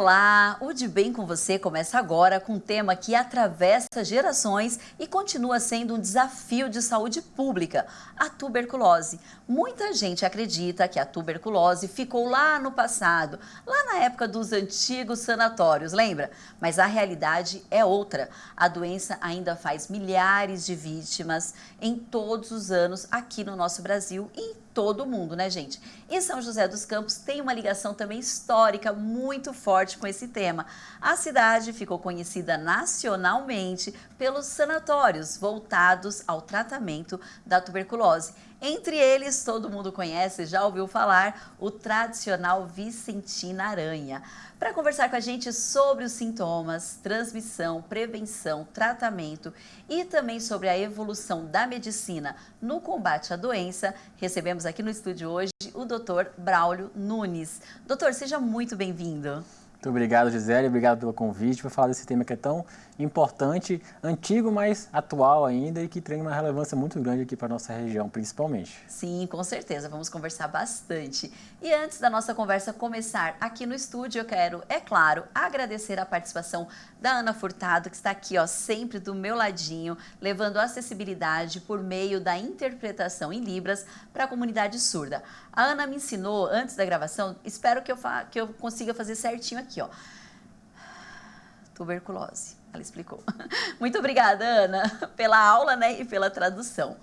Olá, o De Bem com Você começa agora com um tema que atravessa gerações e continua sendo um desafio de saúde pública, a tuberculose. Muita gente acredita que a tuberculose ficou lá no passado, lá na época dos antigos sanatórios, lembra? Mas a realidade é outra. A doença ainda faz milhares de vítimas em todos os anos aqui no nosso Brasil e em todo o mundo, né, gente? E São José dos Campos tem uma ligação também histórica muito forte com esse tema. A cidade ficou conhecida nacionalmente pelos sanatórios voltados ao tratamento da tuberculose. Entre eles, todo mundo conhece, já ouviu falar, o tradicional Vicentina Aranha. Para conversar com a gente sobre os sintomas, transmissão, prevenção, tratamento e também sobre a evolução da medicina no combate à doença, recebemos aqui no estúdio hoje o Dr. Braulio Nunes. Doutor, seja muito bem-vindo. Muito obrigado, Gisele. Obrigado pelo convite para falar desse tema que é tão importante, antigo, mas atual ainda e que tem uma relevância muito grande aqui para a nossa região, principalmente. Sim, com certeza. Vamos conversar bastante. E antes da nossa conversa começar aqui no estúdio, eu quero, é claro, agradecer a participação da Ana Furtado, que está aqui, ó, sempre do meu ladinho, levando acessibilidade por meio da interpretação em Libras para a comunidade surda. A Ana me ensinou, antes da gravação, espero que eu consiga fazer certinho aqui, ó. Tuberculose, ela explicou. Muito obrigada, Ana, pela aula, né, e pela tradução.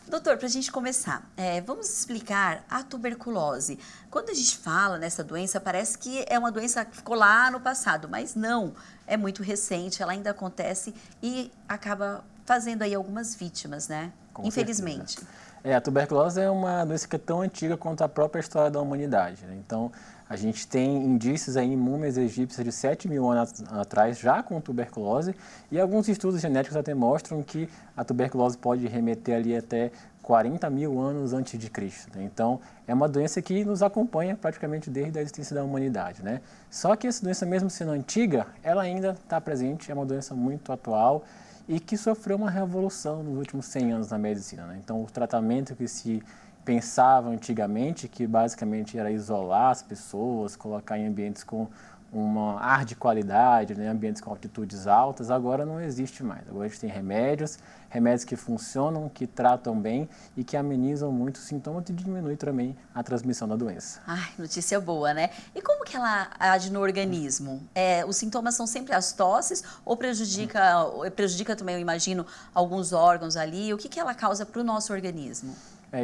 Doutor, para a gente começar, vamos explicar a tuberculose. Quando a gente fala nessa doença, parece que é uma doença que ficou lá no passado, mas não, é muito recente, ela ainda acontece e acaba fazendo aí algumas vítimas, né? Com infelizmente. Certeza. A tuberculose é uma doença que é tão antiga quanto a própria história da humanidade, né? Então, a gente tem indícios aí em múmias egípcias de 7 mil anos atrás já com tuberculose e alguns estudos genéticos até mostram que a tuberculose pode remeter ali até 40 mil anos antes de Cristo, né? Então, é uma doença que nos acompanha praticamente desde a existência da humanidade, né? Só que essa doença, mesmo sendo antiga, ela ainda está presente, é uma doença muito atual e que sofreu uma revolução nos últimos 100 anos na medicina, né? Então, o tratamento que se pensava antigamente, que basicamente era isolar as pessoas, colocar em ambientes com um ar de qualidade, né, ambientes com altitudes altas, agora não existe mais. Agora a gente tem remédios que funcionam, que tratam bem e que amenizam muito os sintomas e diminuem também a transmissão da doença. Ai, notícia boa, né? E como que ela age no organismo? Os sintomas são sempre as tosses ou prejudica também, eu imagino, alguns órgãos ali? O que ela causa para o nosso organismo?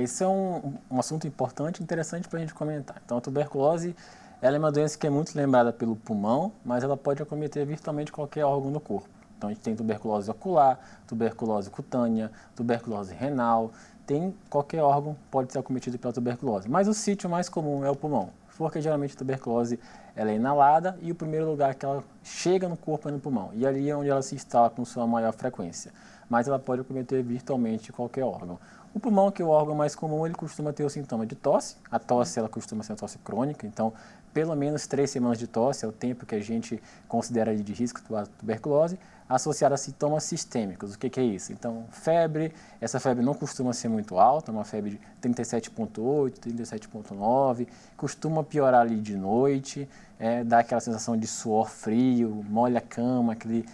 Isso é um assunto importante e interessante para a gente comentar. Então, a tuberculose, ela é uma doença que é muito lembrada pelo pulmão, mas ela pode acometer virtualmente qualquer órgão do corpo. Então, a gente tem tuberculose ocular, tuberculose cutânea, tuberculose renal, qualquer órgão pode ser acometido pela tuberculose. Mas o sítio mais comum é o pulmão, porque geralmente a tuberculose ela é inalada e o primeiro lugar que ela chega no corpo é no pulmão. E ali é onde ela se instala com sua maior frequência. Mas ela pode acometer virtualmente qualquer órgão. O pulmão, que é o órgão mais comum, ele costuma ter o sintoma de tosse. A tosse, ela costuma ser uma tosse crônica, então, pelo menos 3 semanas de tosse é o tempo que a gente considera de risco para tuberculose, associado a sintomas sistêmicos. O que é isso? Então, febre, essa febre não costuma ser muito alta, uma febre de 37,8, 37,9, costuma piorar ali de noite, dá aquela sensação de suor frio, molha a cama, aquele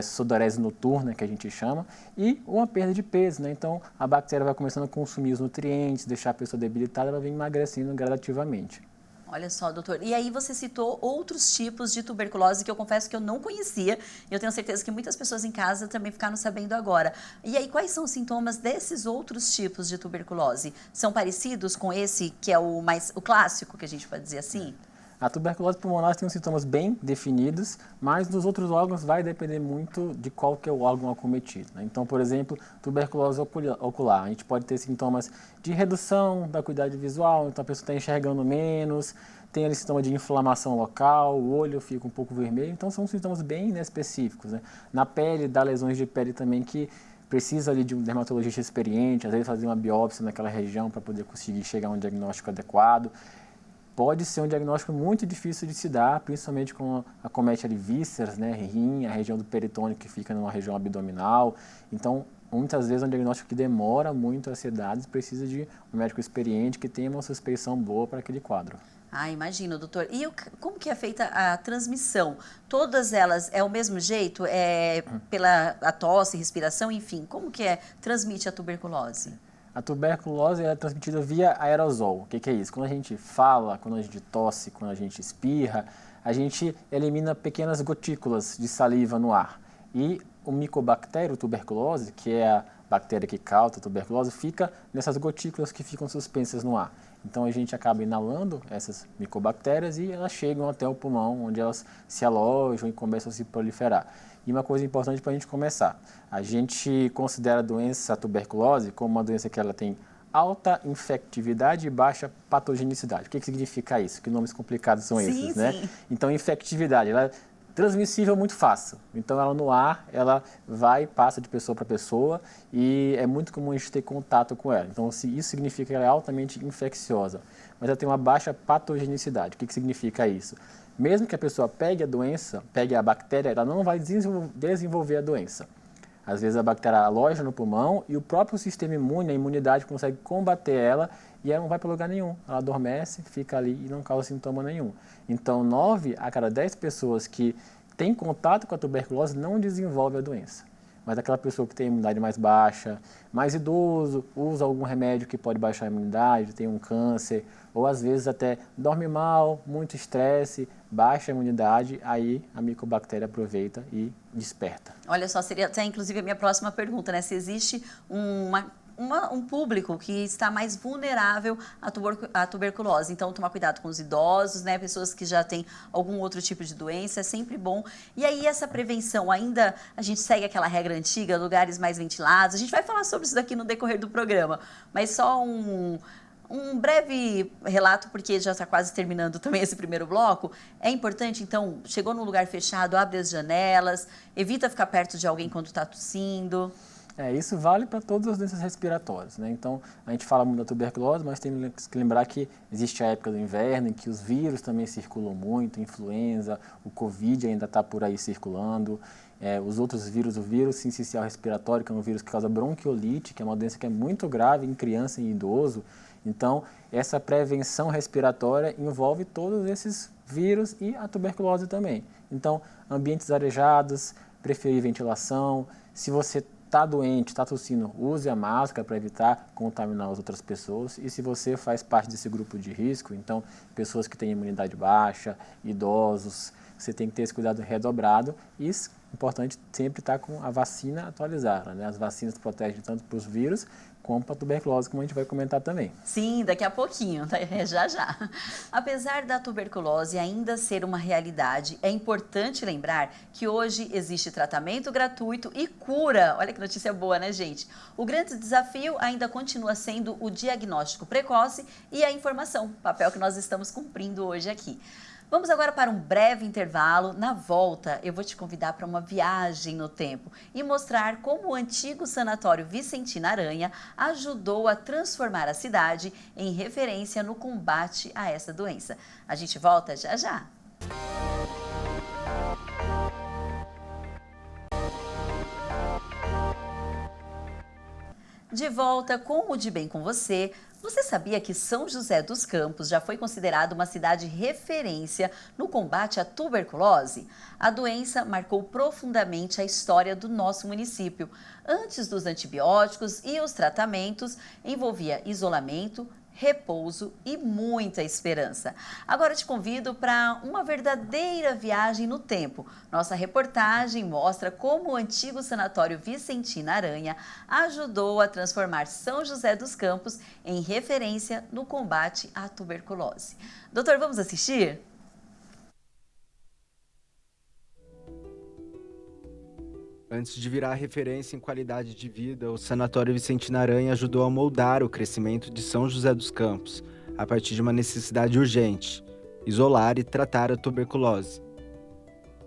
sudorese noturna, que a gente chama, e uma perda de peso, né? Então, a bactéria vai começando a consumir os nutrientes, deixar a pessoa debilitada, ela vem emagrecendo gradativamente. Olha só, doutor. E aí você citou outros tipos de tuberculose que eu confesso que eu não conhecia. E eu tenho certeza que muitas pessoas em casa também ficaram sabendo agora. E aí, quais são os sintomas desses outros tipos de tuberculose? São parecidos com esse que é o clássico, que a gente pode dizer assim? A tuberculose pulmonar tem os sintomas bem definidos, mas nos outros órgãos vai depender muito de qual que é o órgão acometido, né? Então, por exemplo, tuberculose ocular, a gente pode ter sintomas de redução da acuidade visual, então a pessoa está enxergando menos, tem ali sintoma de inflamação local, o olho fica um pouco vermelho, então são sintomas bem inespecíficos, né? Na pele, dá lesões de pele também que precisa ali de um dermatologista experiente, às vezes fazer uma biópsia naquela região para poder conseguir chegar a um diagnóstico adequado. Pode ser um diagnóstico muito difícil de se dar, principalmente quando acomete ali vísceras, né, rim, a região do peritônio que fica numa região abdominal. Então, muitas vezes é um diagnóstico que demora muito a ser dado e precisa de um médico experiente que tenha uma suspeição boa para aquele quadro. Ah, imagino, doutor. E como que é feita a transmissão? Todas elas é o mesmo jeito? É pela a tosse, respiração, enfim, como que transmite a tuberculose? A tuberculose é transmitida via aerosol. O que é isso? Quando a gente fala, quando a gente tosse, quando a gente espirra, a gente elimina pequenas gotículas de saliva no ar. E o Mycobacterium tuberculose, que é a bactéria que causa a tuberculose, fica nessas gotículas que ficam suspensas no ar. Então a gente acaba inalando essas micobactérias e elas chegam até o pulmão, onde elas se alojam e começam a se proliferar. E uma coisa importante para a gente começar, a gente considera a doença a tuberculose como uma doença que ela tem alta infectividade e baixa patogenicidade. O que significa isso? Que nomes complicados são esses, né? Sim. Então, infectividade, ela é transmissível muito fácil. Então, ela no ar, ela vai e passa de pessoa para pessoa e é muito comum a gente ter contato com ela. Então, isso significa que ela é altamente infecciosa. Mas ela tem uma baixa patogenicidade. O que significa isso? Mesmo que a pessoa pegue a doença, pegue a bactéria, ela não vai desenvolver a doença. Às vezes a bactéria aloja no pulmão e o próprio sistema imune, a imunidade, consegue combater ela e ela não vai para lugar nenhum. Ela adormece, fica ali e não causa sintoma nenhum. Então, 9 a cada 10 pessoas que têm contato com a tuberculose não desenvolve a doença. Mas aquela pessoa que tem a imunidade mais baixa, mais idoso, usa algum remédio que pode baixar a imunidade, tem um câncer, ou às vezes até dorme mal, muito estresse, baixa a imunidade, aí a micobactéria aproveita e desperta. Olha só, seria até inclusive a minha próxima pergunta, né? Se existe um público que está mais vulnerável à tuberculose. Então, tomar cuidado com os idosos, né? Pessoas que já têm algum outro tipo de doença, é sempre bom. E aí, essa prevenção, ainda a gente segue aquela regra antiga, lugares mais ventilados. A gente vai falar sobre isso daqui no decorrer do programa, mas só um breve relato, porque já está quase terminando também esse primeiro bloco. É importante, então, chegou num lugar fechado, abre as janelas, evita ficar perto de alguém quando está tossindo. Isso vale para todas as doenças respiratórias, né? Então, a gente fala muito da tuberculose, mas tem que lembrar que existe a época do inverno, em que os vírus também circulam muito, influenza, o Covid ainda está por aí circulando, os outros vírus, o vírus sincicial respiratório, que é um vírus que causa bronquiolite, que é uma doença que é muito grave em criança e idoso. Então, essa prevenção respiratória envolve todos esses vírus e a tuberculose também. Então, ambientes arejados, preferir ventilação. Se você está doente, está tossindo, use a máscara para evitar contaminar as outras pessoas. E se você faz parte desse grupo de risco, então, pessoas que têm imunidade baixa, idosos, você tem que ter esse cuidado redobrado. E importante sempre estar com a vacina atualizada, né? As vacinas protegem tanto para os vírus como para a tuberculose, como a gente vai comentar também. Sim, daqui a pouquinho, tá? Já já. Apesar da tuberculose ainda ser uma realidade, é importante lembrar que hoje existe tratamento gratuito e cura. Olha que notícia boa, né, gente? O grande desafio ainda continua sendo o diagnóstico precoce e a informação, papel que nós estamos cumprindo hoje aqui. Vamos agora para um breve intervalo. Na volta, eu vou te convidar para uma viagem no tempo e mostrar como o antigo sanatório Vicentina Aranha ajudou a transformar a cidade em referência no combate a essa doença. A gente volta já já. De volta com o De Bem com Você. Você sabia que São José dos Campos já foi considerado uma cidade referência no combate à tuberculose? A doença marcou profundamente a história do nosso município. Antes dos antibióticos e os tratamentos, envolvia isolamento, repouso e muita esperança. Agora eu te convido para uma verdadeira viagem no tempo. Nossa reportagem mostra como o antigo sanatório Vicentina Aranha ajudou a transformar São José dos Campos em referência no combate à tuberculose. Doutor, vamos assistir? Antes de virar referência em qualidade de vida, o Sanatório Vicentina Aranha ajudou a moldar o crescimento de São José dos Campos, a partir de uma necessidade urgente: isolar e tratar a tuberculose.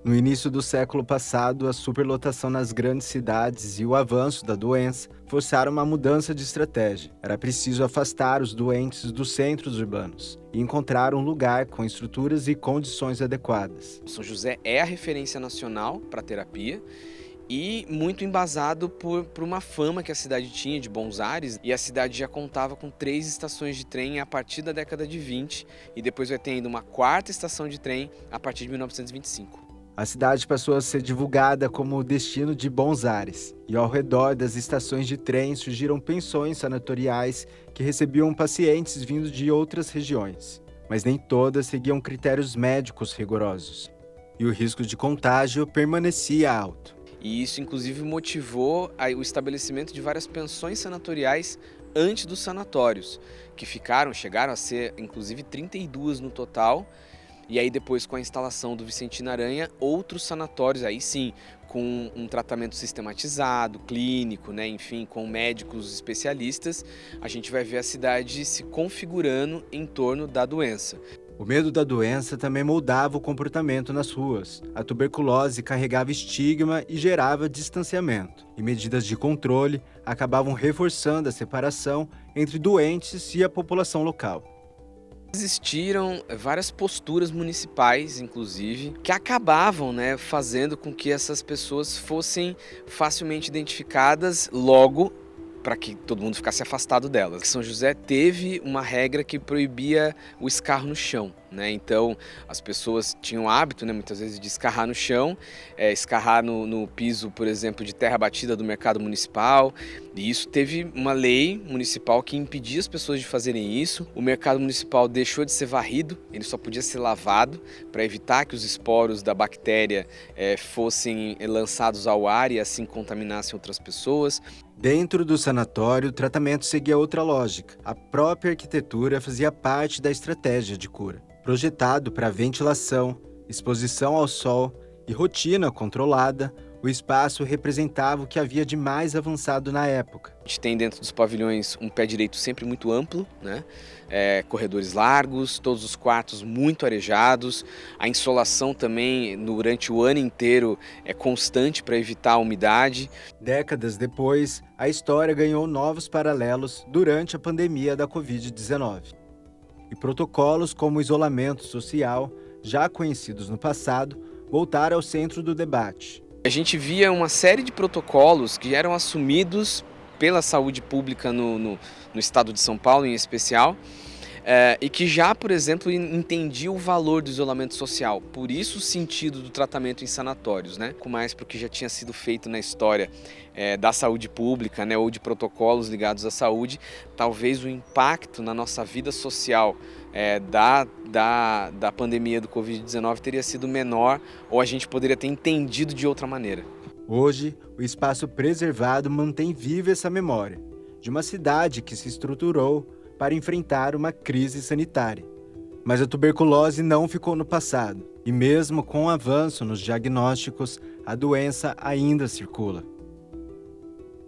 No início do século passado, a superlotação nas grandes cidades e o avanço da doença forçaram uma mudança de estratégia. Era preciso afastar os doentes dos centros urbanos e encontrar um lugar com estruturas e condições adequadas. São José é a referência nacional para terapia E muito embasado por uma fama que a cidade tinha de bons ares, e a cidade já contava com 3 estações de trem a partir da década de 20, e depois vai ter ainda uma 4ª estação de trem a partir de 1925. A cidade passou a ser divulgada como destino de bons ares, e ao redor das estações de trem surgiram pensões sanatoriais que recebiam pacientes vindos de outras regiões, mas nem todas seguiam critérios médicos rigorosos, e o risco de contágio permanecia alto. E isso, inclusive, motivou o estabelecimento de várias pensões sanatoriais antes dos sanatórios, que chegaram a ser, inclusive, 32 no total. E aí, depois, com a instalação do Vicentino Aranha, outros sanatórios, aí sim, com um tratamento sistematizado, clínico, né, enfim, com médicos especialistas, a gente vai ver a cidade se configurando em torno da doença. O medo da doença também moldava o comportamento nas ruas. A tuberculose carregava estigma e gerava distanciamento. E medidas de controle acabavam reforçando a separação entre doentes e a população local. Existiram várias posturas municipais, inclusive, que acabavam, né, fazendo com que essas pessoas fossem facilmente identificadas logo, para que todo mundo ficasse afastado delas. São José teve uma regra que proibia o escarro no chão, né? Então as pessoas tinham o hábito, né, muitas vezes, de escarrar no chão, escarrar no piso, por exemplo, de terra batida do mercado municipal. E isso teve uma lei municipal que impedia as pessoas de fazerem isso. O mercado municipal deixou de ser varrido, ele só podia ser lavado para evitar que os esporos da bactéria fossem lançados ao ar e assim contaminassem outras pessoas. Dentro do sanatório, o tratamento seguia outra lógica. A própria arquitetura fazia parte da estratégia de cura. Projetado para ventilação, exposição ao sol e rotina controlada, o espaço representava o que havia de mais avançado na época. A gente tem dentro dos pavilhões um pé direito sempre muito amplo, né? Corredores largos, todos os quartos muito arejados, a insolação também durante o ano inteiro é constante para evitar a umidade. Décadas depois, a história ganhou novos paralelos durante a pandemia da Covid-19. E protocolos como o isolamento social, já conhecidos no passado, voltaram ao centro do debate. A gente via uma série de protocolos que eram assumidos pela saúde pública no estado de São Paulo, em especial, e que já, por exemplo, entendia o valor do isolamento social. Por isso o sentido do tratamento em sanatórios, né? Com mais porque já tinha sido feito na história da saúde pública, né? Ou de protocolos ligados à saúde, talvez o impacto na nossa vida social da pandemia do Covid-19 teria sido menor, ou a gente poderia ter entendido de outra maneira. Hoje, o espaço preservado mantém viva essa memória de uma cidade que se estruturou para enfrentar uma crise sanitária. Mas a tuberculose não ficou no passado, e mesmo com o avanço nos diagnósticos, a doença ainda circula.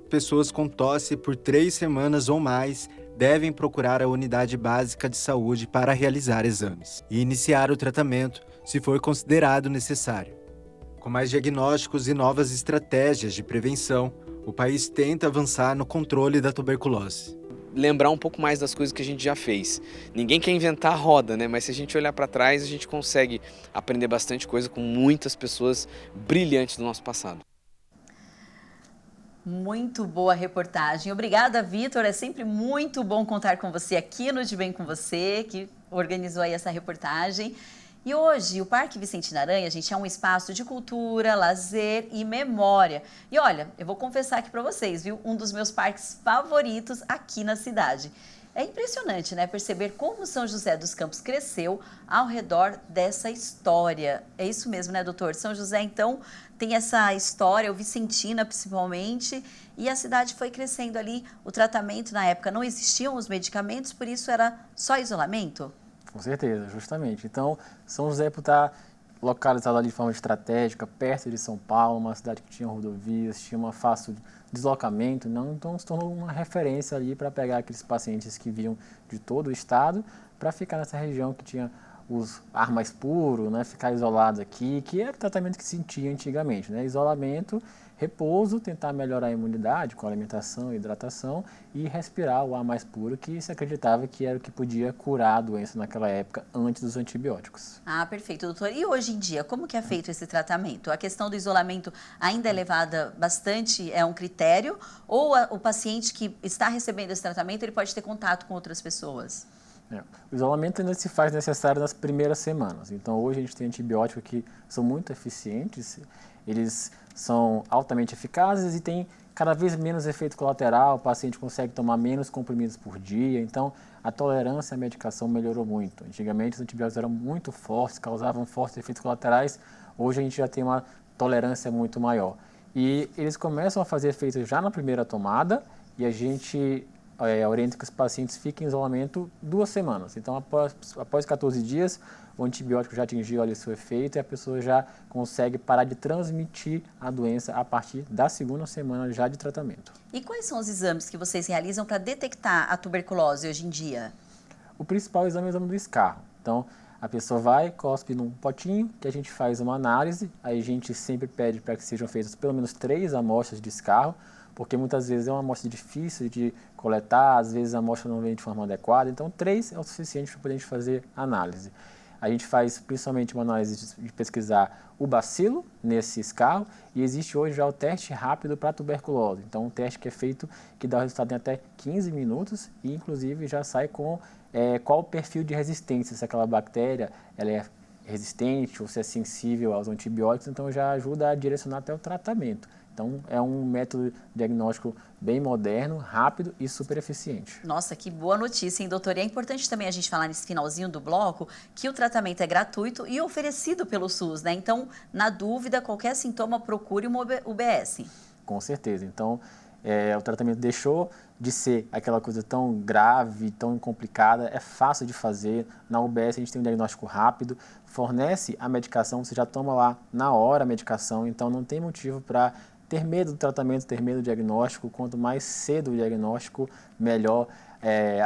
Pessoas com tosse por 3 semanas ou mais devem procurar a unidade básica de saúde para realizar exames e iniciar o tratamento se for considerado necessário. Com mais diagnósticos e novas estratégias de prevenção, o país tenta avançar no controle da tuberculose. Lembrar um pouco mais das coisas que a gente já fez. Ninguém quer inventar a roda, né? Mas se a gente olhar para trás, a gente consegue aprender bastante coisa com muitas pessoas brilhantes do nosso passado. Muito boa reportagem. Obrigada, Vitor. É sempre muito bom contar com você aqui no De Bem com Você, que organizou aí essa reportagem. E hoje, o Parque Vicentino Aranha, gente, é um espaço de cultura, lazer e memória. E olha, eu vou confessar aqui para vocês, viu? Um dos meus parques favoritos aqui na cidade. É impressionante, né? Perceber como São José dos Campos cresceu ao redor dessa história. É isso mesmo, né, doutor? São José, então, tem essa história, o Vicentina principalmente, e a cidade foi crescendo ali. O tratamento na época não existiam os medicamentos, por isso era só isolamento? Com certeza, justamente. Então, São José, por estar localizado ali de forma estratégica, perto de São Paulo, uma cidade que tinha rodovias, tinha uma fácil deslocamento, então se tornou uma referência ali para pegar aqueles pacientes que vinham de todo o estado para ficar nessa região que tinha os ar mais puro, né, ficar isolado aqui, que era o tratamento que se sentia antigamente, né, isolamento, repouso, tentar melhorar a imunidade com alimentação e hidratação e respirar o ar mais puro, que se acreditava que era o que podia curar a doença naquela época, antes dos antibióticos. Ah, perfeito, doutor. E hoje em dia, como que é feito esse tratamento? A questão do isolamento ainda é levada bastante, é um critério? Ou o paciente que está recebendo esse tratamento, ele pode ter contato com outras pessoas? O isolamento ainda se faz necessário nas primeiras semanas. Então, hoje a gente tem antibióticos que são muito eficientes, eles são altamente eficazes e têm cada vez menos efeito colateral, o paciente consegue tomar menos comprimidos por dia, então a tolerância à medicação melhorou muito. Antigamente os antibióticos eram muito fortes, causavam fortes efeitos colaterais, hoje a gente já tem uma tolerância muito maior. E eles começam a fazer efeito já na primeira tomada e a gente orienta que os pacientes fiquem em isolamento 2 semanas. Então, após 14 dias, o antibiótico já atingiu ali seu efeito e a pessoa já consegue parar de transmitir a doença a partir da 2ª semana já de tratamento. E quais são os exames que vocês realizam para detectar a tuberculose hoje em dia? O principal exame é o exame do escarro. Então, a pessoa vai, cospe num potinho, que a gente faz uma análise, aí a gente sempre pede para que sejam feitas pelo menos 3 amostras de escarro, porque muitas vezes é uma amostra difícil de coletar, às vezes a amostra não vem de forma adequada, então 3 é o suficiente para poder a gente fazer análise. A gente faz principalmente uma análise de pesquisar o bacilo nesse escarro e existe hoje já o teste rápido para tuberculose. Então, um teste que é feito que dá o resultado em até 15 minutos e, inclusive, já sai com qual o perfil de resistência, se aquela bactéria ela é resistente ou se é sensível aos antibióticos, então já ajuda a direcionar até o tratamento. Então, é um método diagnóstico bem moderno, rápido e super eficiente. Nossa, que boa notícia, hein, doutor? E é importante também a gente falar nesse finalzinho do bloco que o tratamento é gratuito e oferecido pelo SUS, né? Então, na dúvida, qualquer sintoma, procure uma UBS. Com certeza. Então, o tratamento deixou de ser aquela coisa tão grave, tão complicada, é fácil de fazer. Na UBS a gente tem um diagnóstico rápido, fornece a medicação, você já toma lá na hora a medicação, então não tem motivo para ter medo do tratamento, ter medo do diagnóstico. Quanto mais cedo o diagnóstico, melhor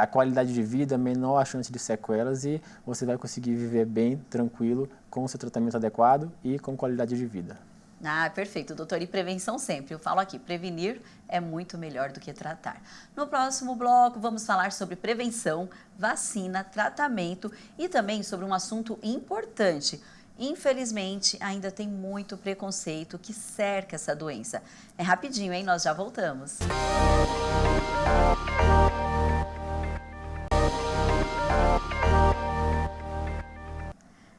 a qualidade de vida, menor a chance de sequelas e você vai conseguir viver bem, tranquilo, com o seu tratamento adequado e com qualidade de vida. Ah, perfeito, doutor. E prevenção sempre. Eu falo aqui, prevenir é muito melhor do que tratar. No próximo bloco, vamos falar sobre prevenção, vacina, tratamento e também sobre um assunto importante. Infelizmente, ainda tem muito preconceito que cerca essa doença. É rapidinho, hein? Nós já voltamos.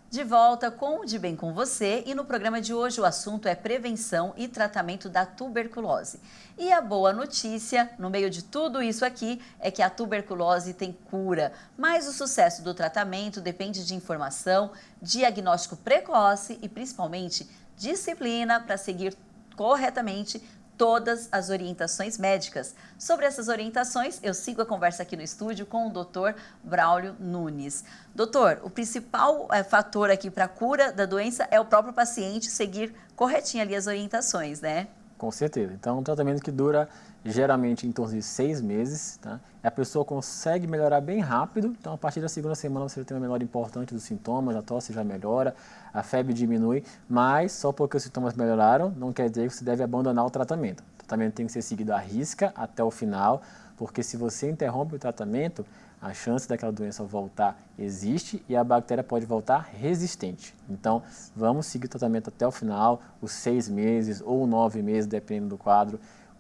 De volta com o De Bem com Você e no programa de hoje o assunto é prevenção e tratamento da tuberculose. E a boa notícia, no meio de tudo isso aqui, é que a tuberculose tem cura, mas o sucesso do tratamento depende de informação, diagnóstico precoce e principalmente disciplina para seguir corretamente todas as orientações médicas. Sobre essas orientações, eu sigo a conversa aqui no estúdio com o Dr. Braulio Nunes. Doutor, o principal fator aqui para a cura da doença é o próprio paciente seguir corretinho ali as orientações, né? Com certeza. Então, é um tratamento que dura geralmente em torno de 6 meses, tá? A pessoa consegue melhorar bem rápido, então a partir da 2ª semana você tem uma melhora importante dos sintomas, a tosse já melhora, a febre diminui, mas só porque os sintomas melhoraram não quer dizer que você deve abandonar o tratamento. O tratamento tem que ser seguido à risca até o final, porque se você interrompe o tratamento, a chance daquela doença voltar existe e a bactéria pode voltar resistente. Então, vamos seguir o tratamento até o final, os 6 meses ou 9 meses, dependendo do quadro,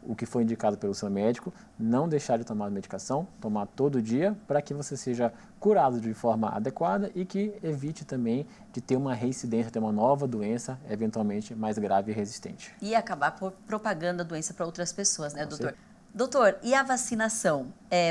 o que foi indicado pelo seu médico, não deixar de tomar a medicação, tomar todo dia, para que você seja curado de forma adequada e que evite também de ter uma reincidência, ter uma nova doença, eventualmente mais grave e resistente. E acabar propagando a doença para outras pessoas, né, doutor? Doutor, e a vacinação?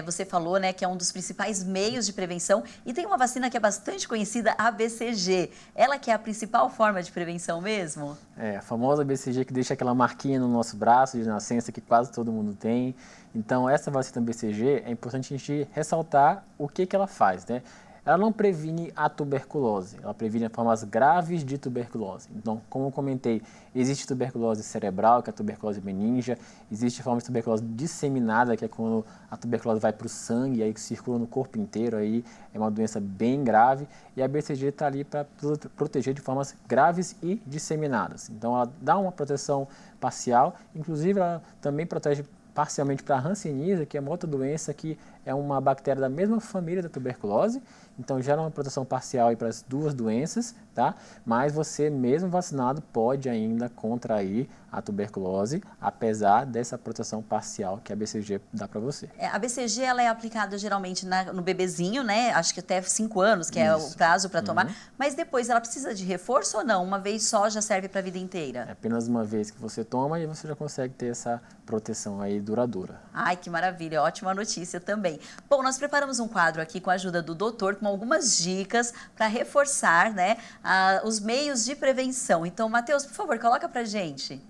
Você falou, né, que é um dos principais meios de prevenção e tem uma vacina que é bastante conhecida, a BCG. Ela que é a principal forma de prevenção mesmo? A famosa BCG que deixa aquela marquinha no nosso braço de nascença que quase todo mundo tem. Então, essa vacina BCG é importante a gente ressaltar o que ela faz, né? ela não previne a tuberculose, ela previne formas graves de tuberculose. Então, como eu comentei, existe tuberculose cerebral, que é a tuberculose meningia, existe a forma de tuberculose disseminada, que é quando a tuberculose vai para o sangue, aí que circula no corpo inteiro, aí é uma doença bem grave, e a BCG está ali para proteger de formas graves e disseminadas. Então, ela dá uma proteção parcial, inclusive ela também protege parcialmente para a hanseníase, que é uma outra doença que é uma bactéria da mesma família da tuberculose, então gera uma proteção parcial para as duas doenças, tá? Mas você mesmo vacinado pode ainda contrair a tuberculose, apesar dessa proteção parcial que a BCG dá para você. A BCG ela é aplicada geralmente no bebezinho, né? Acho que até 5 anos, que é o prazo para tomar. Mas depois ela precisa de reforço ou não? Uma vez só já serve para a vida inteira? É apenas uma vez que você toma e você já consegue ter essa proteção aí duradoura. Ai, que maravilha, ótima notícia também. Bom, nós preparamos um quadro aqui com a ajuda do doutor, com algumas dicas para reforçar, né, os meios de prevenção. Então, Matheus, por favor, coloca pra gente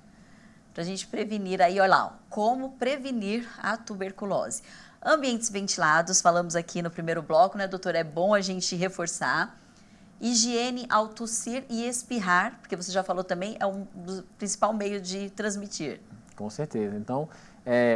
prevenir aí, olha lá, como prevenir a tuberculose. Ambientes ventilados, falamos aqui no primeiro bloco, né, doutor? É bom a gente reforçar. Higiene ao tossir e espirrar, porque você já falou também, é um dos principal meio de transmitir. Com certeza. Então,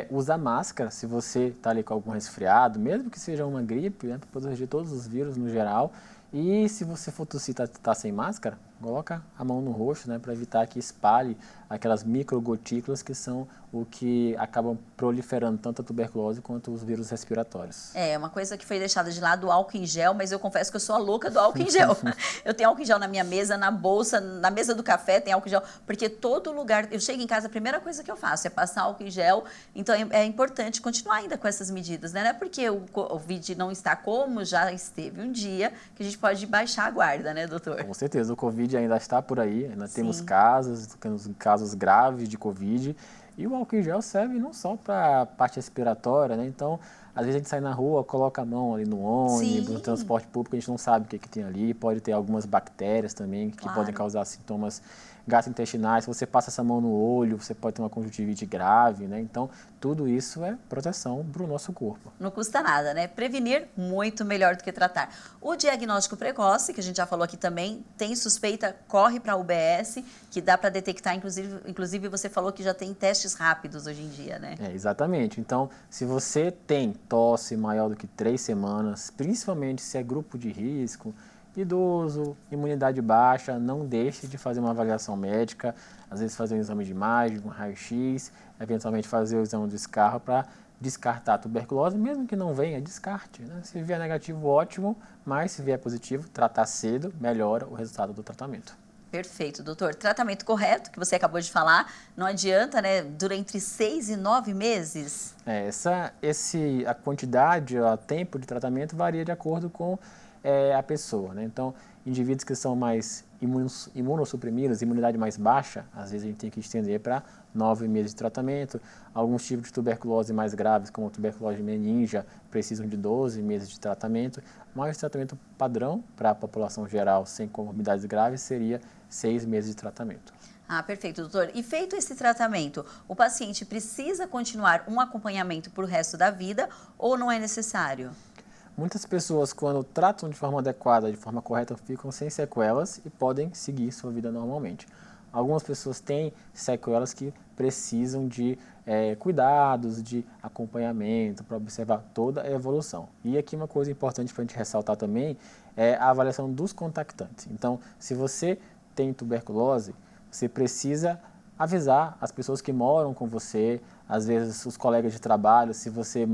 usar máscara se você está ali com algum resfriado, mesmo que seja uma gripe, né, para proteger todos os vírus no geral. E se você for tossir e tá sem máscara, coloca a mão no rosto, né, para evitar que espalhe aquelas microgotículas que são o que acabam proliferando tanto a tuberculose quanto os vírus respiratórios. É, uma coisa que foi deixada de lado, o álcool em gel, mas eu confesso que eu sou a louca do álcool em gel. Eu tenho álcool em gel na minha mesa, na bolsa, na mesa do café tem álcool em gel, porque todo lugar, eu chego em casa, a primeira coisa que eu faço é passar álcool em gel, então é importante continuar ainda com essas medidas, né? Não é porque o Covid não está como já esteve um dia, que a gente pode baixar a guarda, né, doutor? Com certeza, o Covid ainda está por aí, ainda temos casos graves de Covid, e o álcool em gel serve não só para a parte respiratória, né? Então, às vezes a gente sai na rua, coloca a mão ali no ônibus, no transporte público, a gente não sabe o que tem ali, pode ter algumas bactérias também que podem causar sintomas gastrointestinais. Se você passa essa mão no olho, você pode ter uma conjuntivite grave, né? Então, tudo isso é proteção para o nosso corpo. Não custa nada, né? Prevenir, muito melhor do que tratar. O diagnóstico precoce, que a gente já falou aqui também, tem suspeita, corre para a UBS, que dá para detectar, inclusive você falou que já tem testes rápidos hoje em dia, né? Exatamente. Então, se você tem tosse maior do que 3 semanas, principalmente se é grupo de risco, idoso, imunidade baixa, não deixe de fazer uma avaliação médica, às vezes fazer um exame de imagem, um raio-x, eventualmente fazer o exame do escarro para descartar a tuberculose, mesmo que não venha, descarte, né? Se vier negativo, ótimo, mas se vier positivo, tratar cedo melhora o resultado do tratamento. Perfeito, doutor. Tratamento correto, que você acabou de falar, não adianta, né? Dura entre 6 e 9 meses. A quantidade, o tempo de tratamento varia de acordo com a pessoa, né? Então, indivíduos que são mais imunossuprimidos, imunidade mais baixa, às vezes a gente tem que estender para 9 meses de tratamento. Alguns tipos de tuberculose mais graves, como a tuberculose meningia, precisam de 12 meses de tratamento, mas o tratamento padrão para a população geral sem comorbidades graves seria 6 meses de tratamento. Ah, perfeito, doutor. E feito esse tratamento, o paciente precisa continuar um acompanhamento para o resto da vida ou não é necessário? Muitas pessoas, quando tratam de forma adequada, de forma correta, ficam sem sequelas e podem seguir sua vida normalmente. Algumas pessoas têm sequelas que precisam de cuidados, de acompanhamento para observar toda a evolução. E aqui uma coisa importante para a gente ressaltar também é a avaliação dos contactantes. Então, se você tem tuberculose, você precisa avisar as pessoas que moram com você, às vezes os colegas de trabalho, se você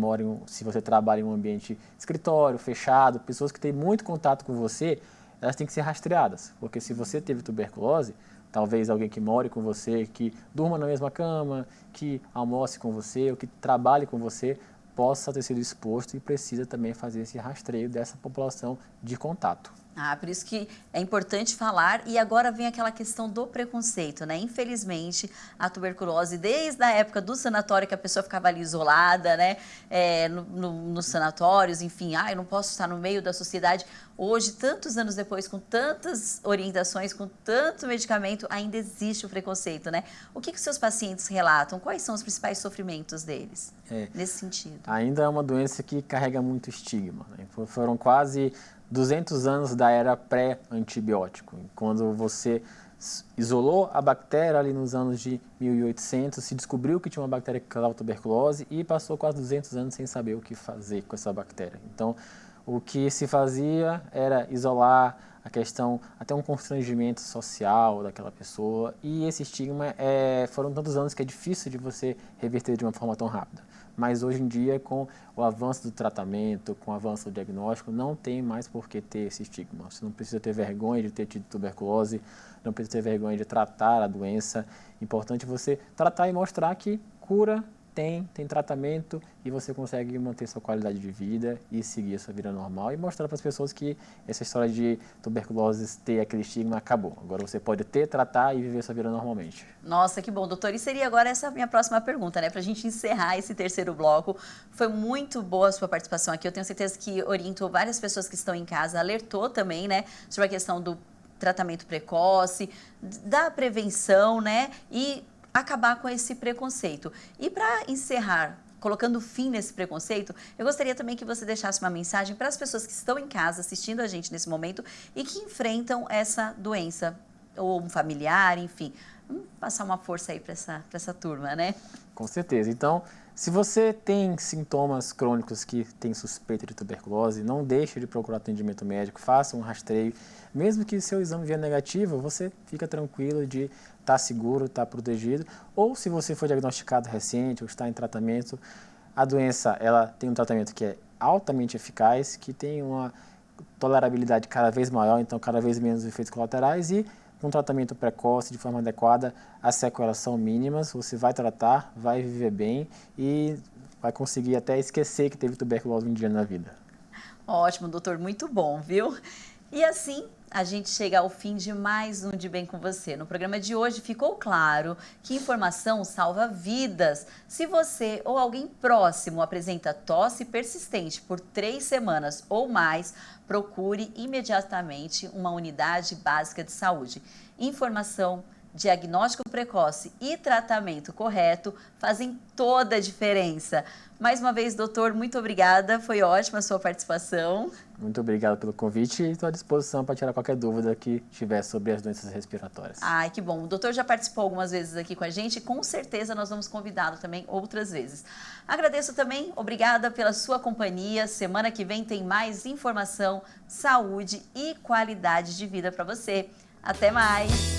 trabalha em um ambiente escritório, fechado, pessoas que têm muito contato com você, elas têm que ser rastreadas, porque se você teve tuberculose, talvez alguém que more com você, que durma na mesma cama, que almoce com você, ou que trabalhe com você, possa ter sido exposto e precisa também fazer esse rastreio dessa população de contato. Ah, por isso que é importante falar. E agora vem aquela questão do preconceito, né? Infelizmente, a tuberculose, desde a época do sanatório, que a pessoa ficava ali isolada, né? Nos sanatórios, enfim, eu não posso estar no meio da sociedade. Hoje, tantos anos depois, com tantas orientações, com tanto medicamento, ainda existe o preconceito, né? O que os seus pacientes relatam? Quais são os principais sofrimentos deles nesse sentido? Ainda é uma doença que carrega muito estigma, né? Foram quase 200 anos da era pré-antibiótico, quando você isolou a bactéria ali nos anos de 1800, se descobriu que tinha uma bactéria que causava tuberculose e passou quase 200 anos sem saber o que fazer com essa bactéria. Então, o que se fazia era isolar a questão, até um constrangimento social daquela pessoa, e esse estigma foram tantos anos que é difícil de você reverter de uma forma tão rápida. Mas hoje em dia, com o avanço do tratamento, com o avanço do diagnóstico, não tem mais por que ter esse estigma. Você não precisa ter vergonha de ter tido tuberculose, não precisa ter vergonha de tratar a doença. Importante você tratar e mostrar que cura tem tratamento e você consegue manter sua qualidade de vida e seguir a sua vida normal e mostrar para as pessoas que essa história de tuberculose ter aquele estigma acabou. Agora você pode tratar e viver sua vida normalmente. Nossa, que bom, doutor. E seria agora essa minha próxima pergunta, né? Para a gente encerrar esse terceiro bloco. Foi muito boa a sua participação aqui. Eu tenho certeza que orientou várias pessoas que estão em casa, alertou também, né? Sobre a questão do tratamento precoce, da prevenção, né? E acabar com esse preconceito. E para encerrar, colocando fim nesse preconceito, eu gostaria também que você deixasse uma mensagem para as pessoas que estão em casa assistindo a gente nesse momento e que enfrentam essa doença, ou um familiar, enfim. Vamos passar uma força aí para essa turma, né? Com certeza. Então, se você tem sintomas crônicos que tem suspeita de tuberculose, não deixe de procurar atendimento médico, faça um rastreio. Mesmo que seu exame vier negativo, você fica tranquilo de estar seguro, estar protegido. Ou se você for diagnosticado recente ou está em tratamento, a doença ela tem um tratamento que é altamente eficaz, que tem uma tolerabilidade cada vez maior, então cada vez menos efeitos colaterais e com tratamento precoce, de forma adequada, as sequelas são mínimas, você vai tratar, vai viver bem e vai conseguir até esquecer que teve tuberculose um dia na vida. Ótimo, doutor, muito bom, viu? E assim, a gente chega ao fim de mais um De Bem com Você. No programa de hoje ficou claro que informação salva vidas. Se você ou alguém próximo apresenta tosse persistente por 3 semanas ou mais, procure imediatamente uma unidade básica de saúde. Informação, diagnóstico precoce e tratamento correto fazem toda a diferença. Mais uma vez, doutor, muito obrigada. Foi ótima a sua participação. Muito obrigado pelo convite e estou à disposição para tirar qualquer dúvida que tiver sobre as doenças respiratórias. Ai, que bom. O doutor já participou algumas vezes aqui com a gente e com certeza nós vamos convidá-lo também outras vezes. Agradeço também, obrigada pela sua companhia. Semana que vem tem mais informação, saúde e qualidade de vida para você. Até mais!